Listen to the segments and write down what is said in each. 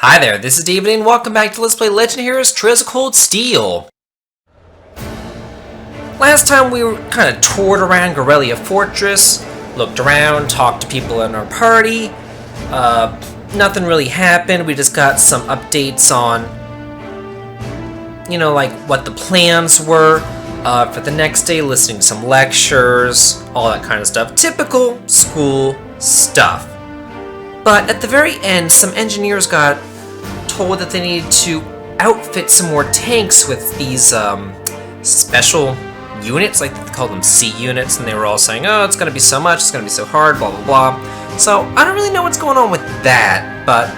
Hi there, this is David and welcome back to Let's Play Legend Heroes Trails of Cold Steel. Last time we kind of toured around Gorelia Fortress, looked around, talked to people in our party. Nothing really happened. We just got some updates on, like what the plans were for the next day, listening to some lectures, all that kind of stuff. Typical school stuff. But at the very end, some engineers got told that they needed to outfit some more tanks with these special units, like they call them C units, and they were all saying, oh, it's going to be so much, it's going to be so hard, blah, blah, blah. So I don't really know what's going on with that, but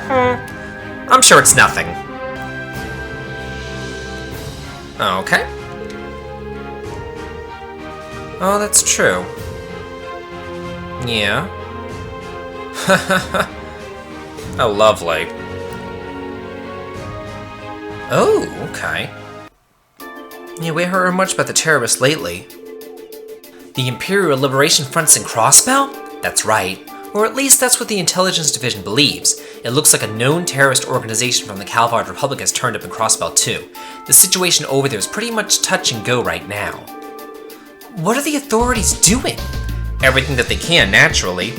I'm sure it's nothing. Okay. Oh, that's true. Yeah. Oh, lovely. Oh, okay. Yeah, we haven't heard much about the terrorists lately. The Imperial Liberation Front's in Crossbell? That's right. Or at least that's what the Intelligence Division believes. It looks like a known terrorist organization from the Calvard Republic has turned up in Crossbell too. The situation over there is pretty much touch and go right now. What are the authorities doing? Everything that they can, naturally.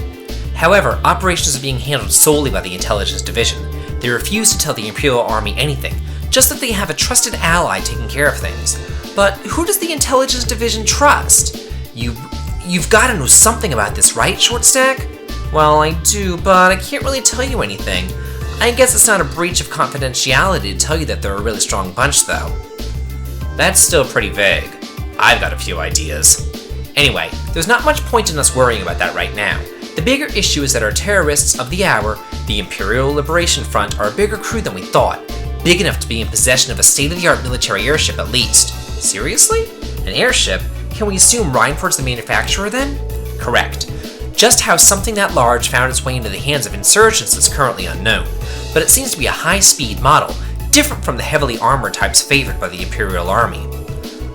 However, operations are being handled solely by the Intelligence Division. They refuse to tell the Imperial Army anything, just that they have a trusted ally taking care of things. But who does the Intelligence Division trust? You've got to know something about this, right, Shortstack? Well, I do, but I can't really tell you anything. I guess it's not a breach of confidentiality to tell you that they're a really strong bunch, though. That's still pretty vague. I've got a few ideas. Anyway, there's not much point in us worrying about that right now. The bigger issue is that our terrorists of the hour, the Imperial Liberation Front, are a bigger crew than we thought. Big enough to be in possession of a state-of-the-art military airship at least. Seriously? An airship? Can we assume Reinford's the manufacturer then? Correct. Just how something that large found its way into the hands of insurgents is currently unknown, but it seems to be a high-speed model, different from the heavily armored types favored by the Imperial Army.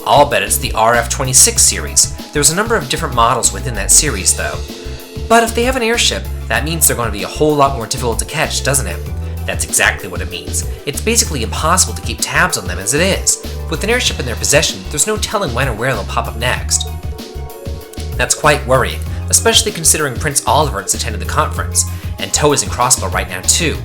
I'll bet it's the RF-26 series. There's a number of different models within that series, though. But if they have an airship, that means they're going to be a whole lot more difficult to catch, doesn't it? That's exactly what it means. It's basically impossible to keep tabs on them as it is. With an airship in their possession, there's no telling when or where they'll pop up next. That's quite worrying, especially considering Prince Oliver's attended the conference, and Toe is in Crossbell right now too.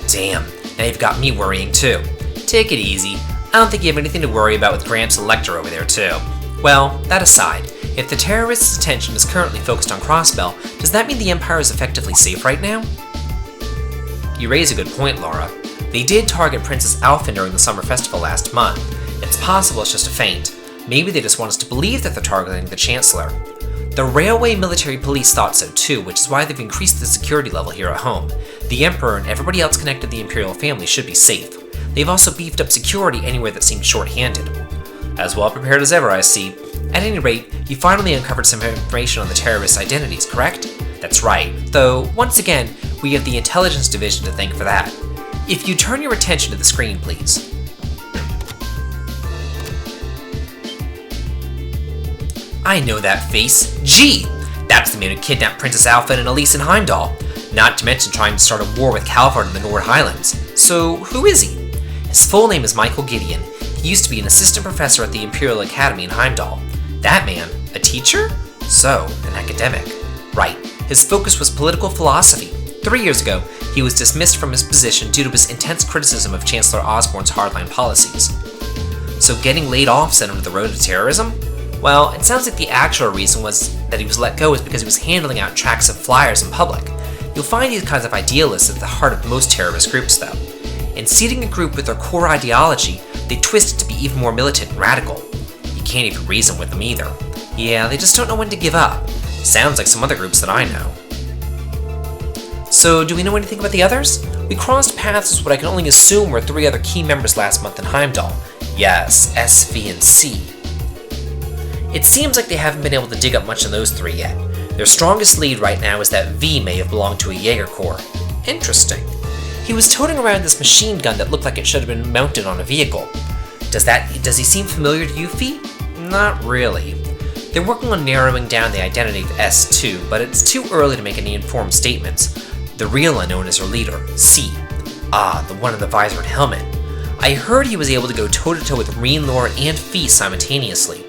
Damn, now you've got me worrying too. Take it easy. I don't think you have anything to worry about with Gramps and Lecter over there too. Well, that aside, if the terrorists' attention is currently focused on Crossbell, does that mean the Empire is effectively safe right now? You raise a good point, Laura. They did target Princess Alphen during the summer festival last month. It's possible it's just a feint. Maybe they just want us to believe that they're targeting the Chancellor. The Railway Military Police thought so too, which is why they've increased the security level here at home. The Emperor and everybody else connected to the Imperial family should be safe. They've also beefed up security anywhere that seemed short-handed. As well prepared as ever, I see. At any rate, you finally uncovered some information on the terrorists' identities, correct? That's right, though, once again, we have the Intelligence Division to thank for that. If you turn your attention to the screen, please. I know that face. Gee! That's the man who kidnapped Princess Alphen and Elise in Heimdall. Not to mention trying to start a war with Calvard in the Nord Highlands. So, who is he? His full name is Michael Gideon. He used to be an assistant professor at the Imperial Academy in Heimdall. That man, a teacher? So, an academic. Right. His focus was political philosophy. 3 years ago, he was dismissed from his position due to his intense criticism of Chancellor Osborne's hardline policies. So getting laid off sent him to the road to terrorism? Well, it sounds like the actual reason was that he was let go is because he was handing out tracts of flyers in public. You'll find these kinds of idealists at the heart of most terrorist groups, though. In seeding a group with their core ideology, they twist it to be even more militant and radical. You can't even reason with them either. Yeah, they just don't know when to give up. Sounds like some other groups that I know. So, do we know anything about the others? We crossed paths with what I can only assume were 3 other key members last month in Heimdall. Yes, S, V, and C. It seems like they haven't been able to dig up much of those 3 yet. Their strongest lead right now is that V may have belonged to a Jaeger Corps. Interesting. He was toting around this machine gun that looked like it should have been mounted on a vehicle. Does he seem familiar to you, Fee? Not really. They're working on narrowing down the identity of S2, but it's too early to make any informed statements. The real unknown is her leader, C. Ah, the one in the visored helmet. I heard he was able to go toe-to-toe with Reen, Laura, and Fee simultaneously.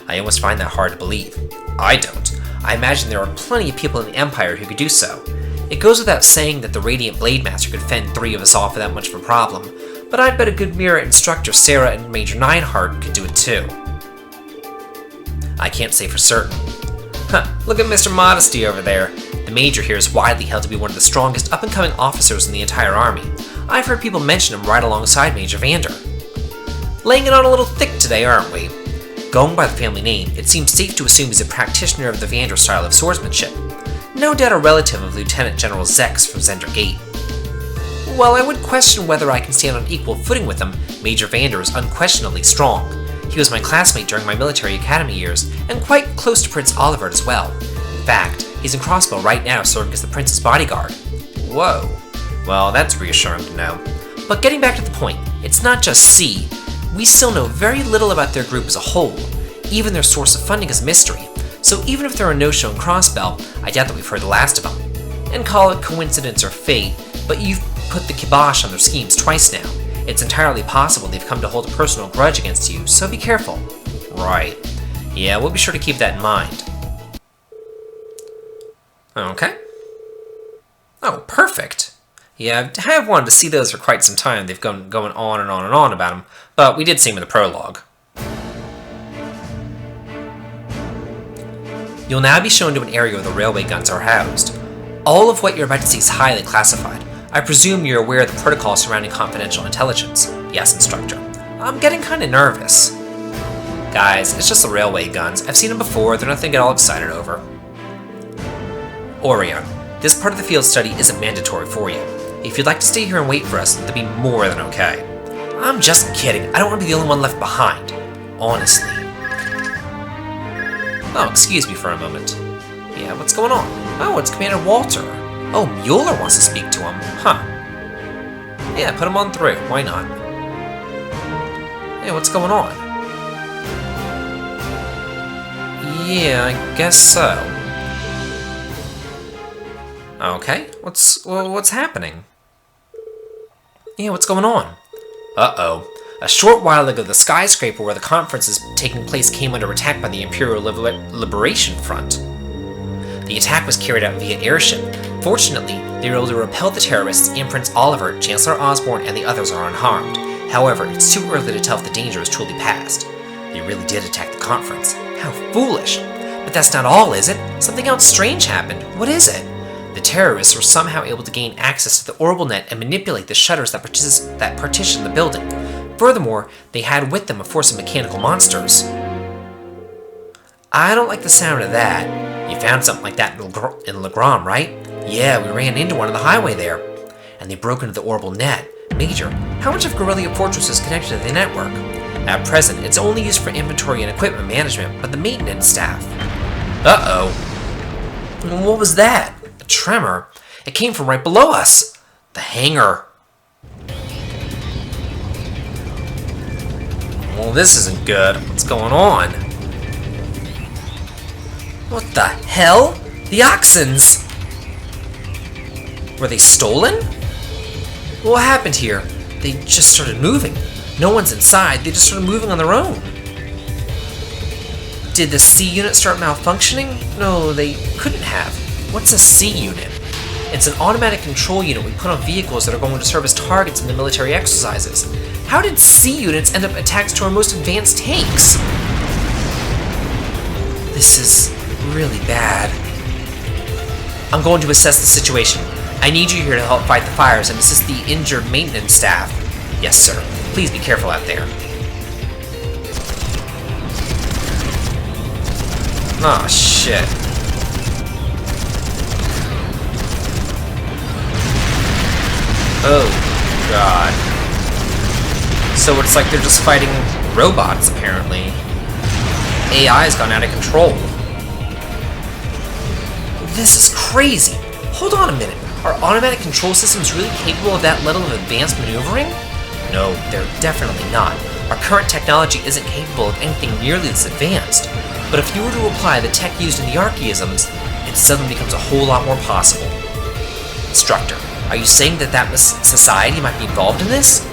I almost find that hard to believe. I don't. I imagine there are plenty of people in the Empire who could do so. It goes without saying that the Radiant Blade Master could fend 3 of us off without much of a problem, but I'd bet a good Mirror instructor Sarah and Major Nineheart could do it too. I can't say for certain. Huh, look at Mr. Modesty over there. The Major here is widely held to be one of the strongest up-and-coming officers in the entire army. I've heard people mention him right alongside Major Vander. Laying it on a little thick today, aren't we? Going by the family name, it seems safe to assume he's a practitioner of the Vander style of swordsmanship. No doubt a relative of Lieutenant General Zex from Zender Gate. While I would question whether I can stand on equal footing with him, Major Vander is unquestionably strong. He was my classmate during my military academy years, and quite close to Prince Olivert as well. In fact, he's in Crossbow right now serving as the Prince's bodyguard. Whoa. Well, that's reassuring to know. But getting back to the point, it's not just C. We still know very little about their group as a whole. Even their source of funding is a mystery, so even if they're a no-show in Crossbell, I doubt that we've heard the last of them. And call it coincidence or fate, but you've put the kibosh on their schemes twice now. It's entirely possible they've come to hold a personal grudge against you, so be careful. Right. Yeah, we'll be sure to keep that in mind. Okay. Oh, perfect. Yeah, I have wanted to see those for quite some time. They've gone going on and on and on about them, but we did see them in the prologue. You'll now be shown to an area where the railway guns are housed. All of what you're about to see is highly classified. I presume you're aware of the protocol surrounding confidential intelligence. Yes, Instructor. I'm getting kinda nervous. Guys, it's just the railway guns. I've seen them before, they're nothing to get all excited over. Orion, this part of the field study isn't mandatory for you. If you'd like to stay here and wait for us, that'd be more than okay. I'm just kidding. I don't want to be the only one left behind. Honestly. Oh, excuse me for a moment. Yeah, what's going on? Oh, it's Commander Walter. Oh, Mueller wants to speak to him. Huh. Yeah, put him on through. Why not? Hey, what's going on? Yeah, I guess so. Okay, what's happening? Yeah, what's going on? Uh-oh. A short while ago, the skyscraper where the conference is taking place came under attack by the Imperial Liberation Front. The attack was carried out via airship. Fortunately, they were able to repel the terrorists, and Prince Olivert, Chancellor Osborne, and the others are unharmed. However, it's too early to tell if the danger is truly past. They really did attack the conference. How foolish! But that's not all, is it? Something else strange happened. What is it? The terrorists were somehow able to gain access to the orbital net and manipulate the shutters that partition the building. Furthermore, they had with them a force of mechanical monsters. I don't like the sound of that. You found something like that in Legram, right? Yeah, we ran into one on the highway there. And they broke into the orbital net. Major, how much of Guerrilla Fortress is connected to the network? At present, it's only used for inventory and equipment management, but the maintenance staff. Uh-oh. What was that? A tremor? It came from right below us. The hangar. Well, this isn't good. What's going on? What the hell? The Oxens! Were they stolen? What happened here? They just started moving. No one's inside, they just started moving on their own. Did the C unit start malfunctioning? No, they couldn't have. What's a C unit? It's an automatic control unit we put on vehicles that are going to serve as targets in the military exercises. How did C units end up attached to our most advanced tanks? This is really bad. I'm going to assess the situation. I need you here to help fight the fires and assist the injured maintenance staff. Yes, sir. Please be careful out there. Aw, shit. Oh, God. So it's like they're just fighting robots, apparently. AI's gone out of control. This is crazy. Hold on a minute. Are automatic control systems really capable of that level of advanced maneuvering? No, they're definitely not. Our current technology isn't capable of anything nearly this advanced. But if you were to apply the tech used in the archaisms, it suddenly becomes a whole lot more possible. Instructor, Are you saying that that society might be involved in this?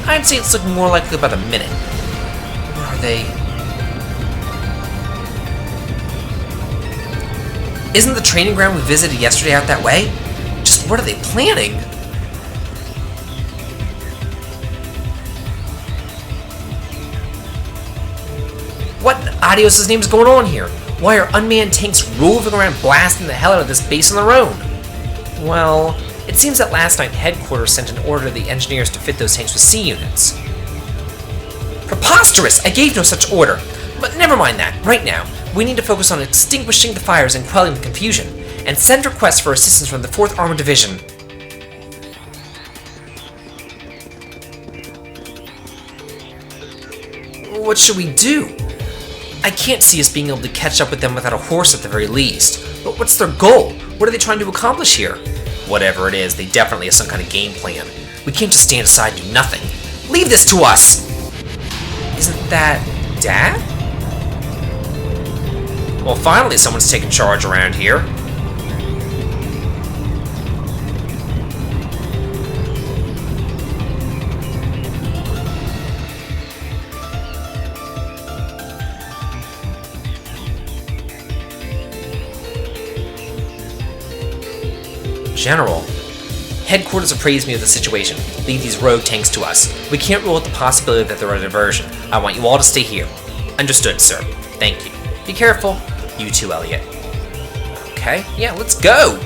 I'd say it's looking more likely by the minute. Where are they? Isn't the training ground we visited yesterday out that way? Just what are they planning? What in Adios' name is going on here? Why are unmanned tanks roving around blasting the hell out of this base on their own? Well, it seems that last night headquarters sent an order to the engineers to fit those tanks with C units. Preposterous! I gave no such order. But never mind that. Right now, we need to focus on extinguishing the fires and quelling the confusion, and send requests for assistance from the 4th Armored Division. What should we do? I can't see us being able to catch up with them without a horse at the very least. But what's their goal? What are they trying to accomplish here? Whatever it is, they definitely have some kind of game plan. We can't just stand aside and do nothing. Leave this to us! Isn't that Dad? Well, finally someone's taking charge around here. General, headquarters appraised me of the situation. Leave these rogue tanks to us. We can't rule out the possibility that they're a diversion. I want you all to stay here. Understood, sir. Thank you. Be careful. You too, Elliot. Okay, yeah, let's go.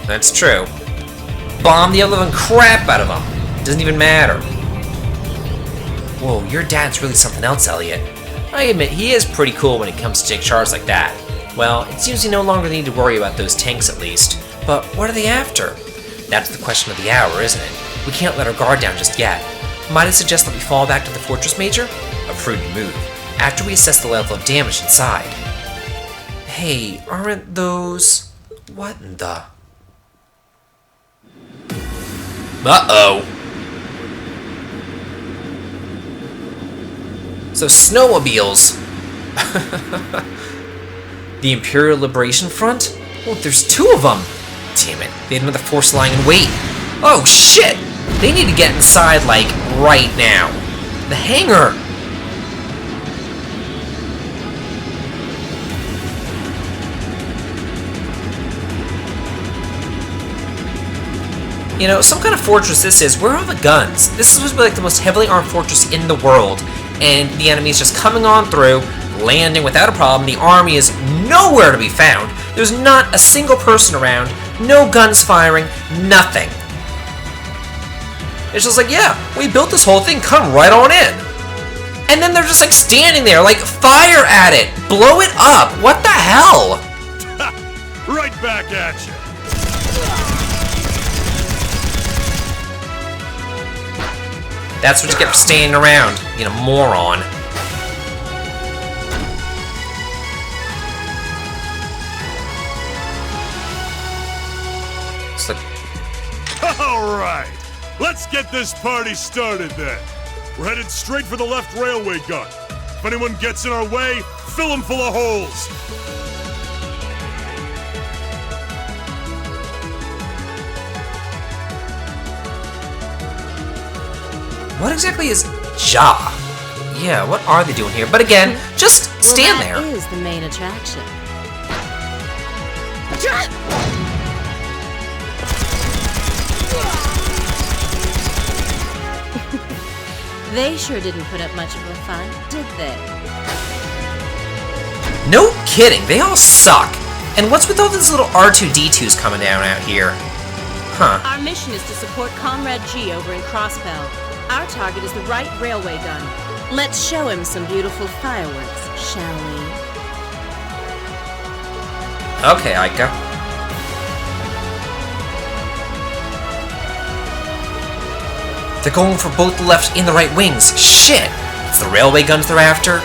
That's true. Bomb the living crap out of them. Doesn't even matter. Whoa, your dad's really something else, Elliot. I admit, he is pretty cool when it comes to take charge like that. Well, it seems you no longer need to worry about those tanks at least. But what are they after? That's the question of the hour, isn't it? We can't let our guard down just yet. Might I suggest that we fall back to the fortress, Major? A prudent move, after we assess the level of damage inside. Hey, aren't those... What in the... Uh-oh. So, snowmobiles. The Imperial Liberation Front? Oh, there's 2 of them. Damn it, they had another force lying in wait. Oh, shit! They need to get inside, like, right now. The hangar! You know, some kind of fortress this is. Where are all the guns? This is supposed to be like the most heavily armed fortress in the world, and the enemy's just coming on through, landing without a problem. The army is nowhere to be found. There's not a single person around, no guns firing, nothing. It's just like, yeah, we built this whole thing, come right on in. And then they're just like standing there, like, fire at it, blow it up, what the hell? Right back at you. That's what you get for standing around, you know, moron. Alright, let's get this party started then. We're headed straight for the left railway gun. If anyone gets in our way, fill them full of holes. What exactly is Deja? Yeah, what are they doing here? But again, just stand there. That is the main attraction. They sure didn't put up much of a fight, did they? No kidding, they all suck. And what's with all these little R2-D2s coming down out here? Huh. Our mission is to support Comrade G over in Crossbell. Our target is the right railway gun. Let's show him some beautiful fireworks, shall we? Okay, Aika. They're going for both the left and the right wings. Shit! It's the railway guns they're after.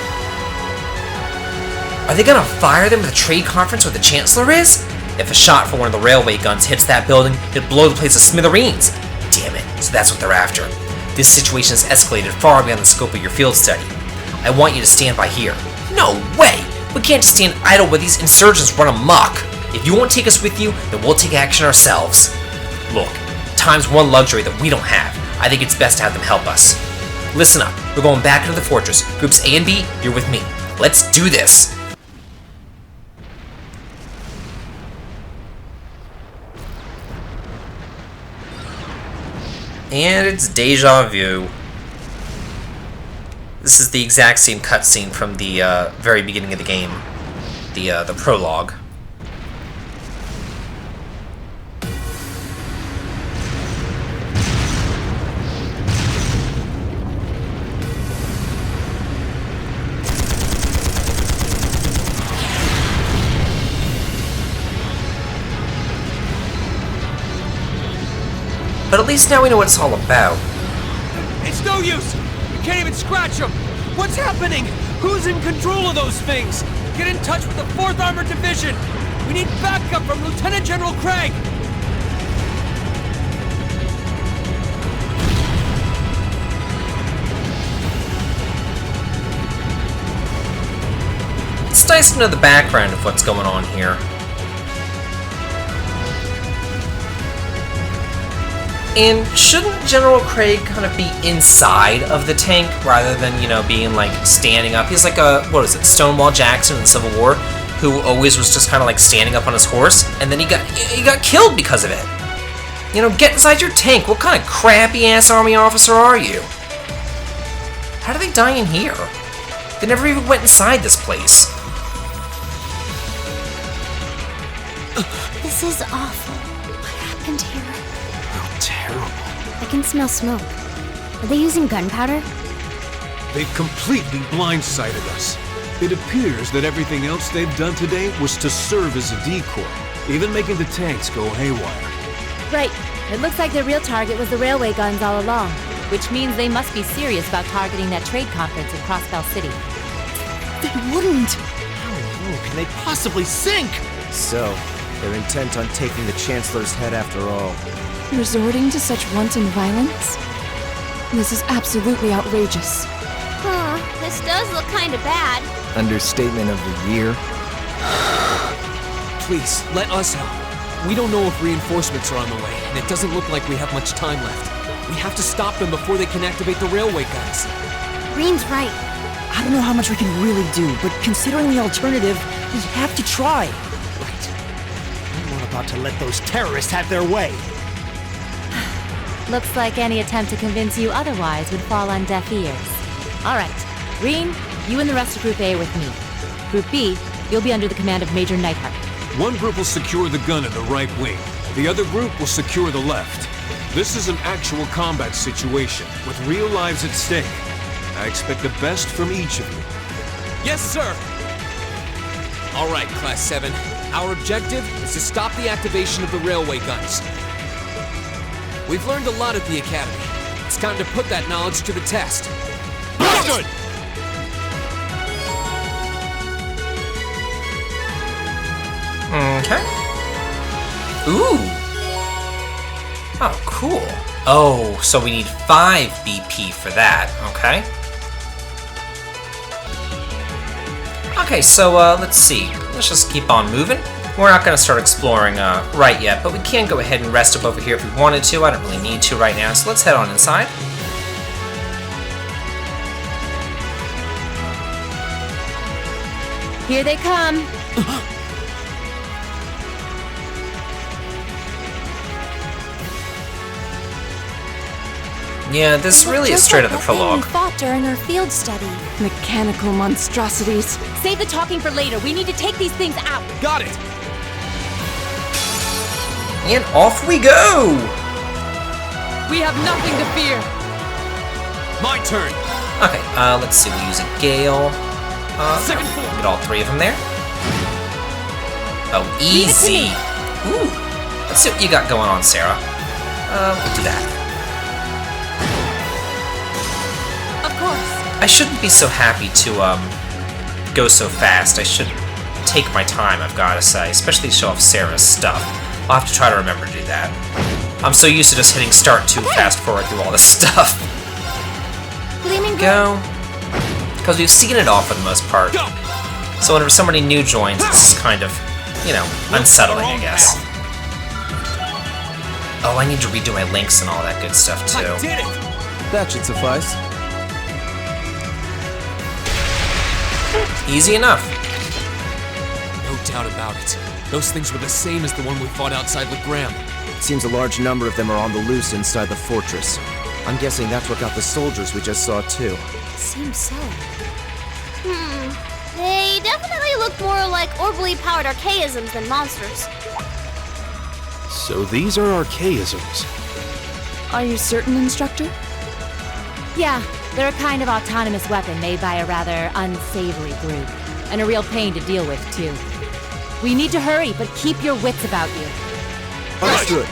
Are they gonna fire them at the trade conference where the Chancellor is? If a shot from one of the railway guns hits that building, it'd blow the place to smithereens. Damn it, so that's what they're after. This situation has escalated far beyond the scope of your field study. I want you to stand by here. No way! We can't just stand idle where these insurgents run amok. If you won't take us with you, then we'll take action ourselves. Look, times one luxury that we don't have. I think it's best to have them help us. Listen up. We're going back into the fortress. Groups A and B, you're with me. Let's do this! And it's Deja Vu. This is the exact same cutscene from the very beginning of the game. The prologue. But at least now we know what it's all about. It's no use! We can't even scratch them! What's happening? Who's in control of those things? Get in touch with the 4th Armored Division! We need backup from Lieutenant General Craig! It's nice to know the background of what's going on here. And shouldn't General Craig kind of be inside of the tank rather than, you know, being like standing up? He's like a, what is it, Stonewall Jackson in the Civil War, who always was just kind of like standing up on his horse, and then he got killed because of it. You know, get inside your tank. What kind of crappy ass army officer are you? How did they die in here? They never even went inside this place. This is awful. What happened here? Terrible. I can smell smoke. Are they using gunpowder? They've completely blindsided us. It appears that everything else they've done today was to serve as a decoy, even making the tanks go haywire. Right. It looks like their real target was the railway guns all along, which means they must be serious about targeting that trade conference in Crossbell City. They wouldn't! How low can they possibly sink? So, they're intent on taking the Chancellor's head after all. Resorting to such wanton violence? This is absolutely outrageous. Huh, this does look kinda bad. Understatement of the year. Please, let us help. We don't know if reinforcements are on the way, and it doesn't look like we have much time left. We have to stop them before they can activate the railway guns. Green's right. I don't know how much we can really do, but considering the alternative, we have to try. Right. I'm not about to let those terrorists have their way. Looks like any attempt to convince you otherwise would fall on deaf ears. All right, Green, you and the rest of Group A with me. Group B, you'll be under the command of Major Neidhart. One group will secure the gun in the right wing. The other group will secure the left. This is an actual combat situation, with real lives at stake. I expect the best from each of you. Yes, sir! All right, Class 7. Our objective is to stop the activation of the railway guns. We've learned a lot at the Academy. It's time to put that knowledge to the test. Good! Okay. Ooh. Oh, cool. Oh, so we need 5 BP for that. Okay. Okay, so let's see. Let's just keep on moving. We're not going to start exploring right yet, but we can go ahead and rest up over here if we wanted to. I don't really need to right now, so let's head on inside. Here they come. Yeah, this really is straight out of the prologue. We fought during our field study. Mechanical monstrosities. Save the talking for later. We need to take these things out. Got it! And off we go! We have nothing to fear! My turn! Okay, let's see. We'll use a gale. Second floor! Get all 3 of them there. Oh, easy! Ooh! Let's see what you got going on, Sarah. We'll do that. Of course. I shouldn't be so happy to, go so fast. I should take my time, I've gotta say. Especially show off Sarah's stuff. I'll have to try to remember to do that. I'm so used to just hitting start to fast forward through all this stuff. Gleaming Go. Because we've seen it all for the most part. Go! So whenever somebody new joins, it's kind of, you know, unsettling, I guess. Oh, I need to redo my links and all that good stuff, too. I did it! That should suffice. Easy enough. No doubt about it. Those things were the same as the one we fought outside Legram. It seems a large number of them are on the loose inside the fortress. I'm guessing that's what got the soldiers we just saw, too. Seems so. They definitely look more like orbally powered archaisms than monsters. So these are archaisms. Are you certain, Instructor? Yeah, they're a kind of autonomous weapon made by a rather unsavory group. And a real pain to deal with, too. We need to hurry, but keep your wits about you. Understood.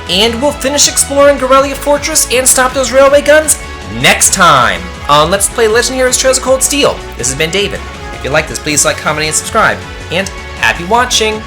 And we'll finish exploring Gorelia Fortress and stop those railway guns next time on Let's Play Legend Heroes Trails of Cold Steel. This has been David. If you like this, please like, comment, and subscribe. And happy watching!